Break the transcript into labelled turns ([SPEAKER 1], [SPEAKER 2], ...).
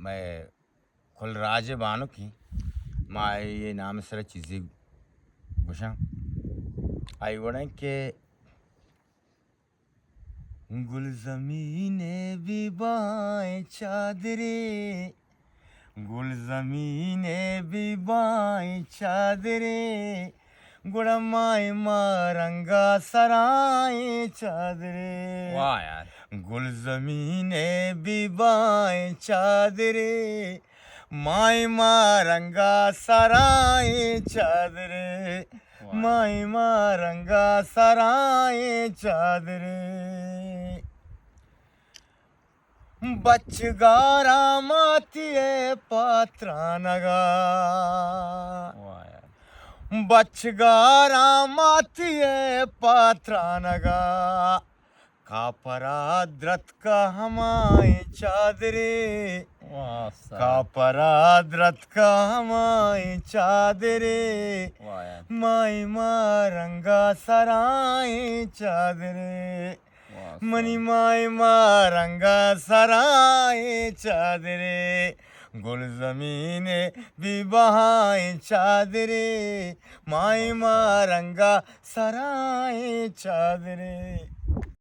[SPEAKER 1] मैं खुलराज बानो की माँ ये नाम सर चीज़ें बुशा आई वड़े के गुल ज़मीने भी बाएं चादरे गुल ज़मीने भी बाएं चादरे गुड़माए मारंगा सराय चादरे।
[SPEAKER 2] वाह यार,
[SPEAKER 1] गुल ज़मीने भी बाएं चादरे माई मारंगा सराय चादरे माई मारंगा सराय चादरे। बच्चगारा मातिए पात्रानगा
[SPEAKER 2] वाह यार,
[SPEAKER 1] बच्चगारा मातिए पात्रानगा कापरा द्रत का हमारे चादरे
[SPEAKER 2] वाह सर,
[SPEAKER 1] कापरा द्रत का हमारे चादरे
[SPEAKER 2] वाह यार,
[SPEAKER 1] माई मारंगा सराय चादरे
[SPEAKER 2] वाह
[SPEAKER 1] मनी माई मारंगा सराय चादरे गुल ज़मीने भी बहाए चादरे माई मारंगा सराय चादरे।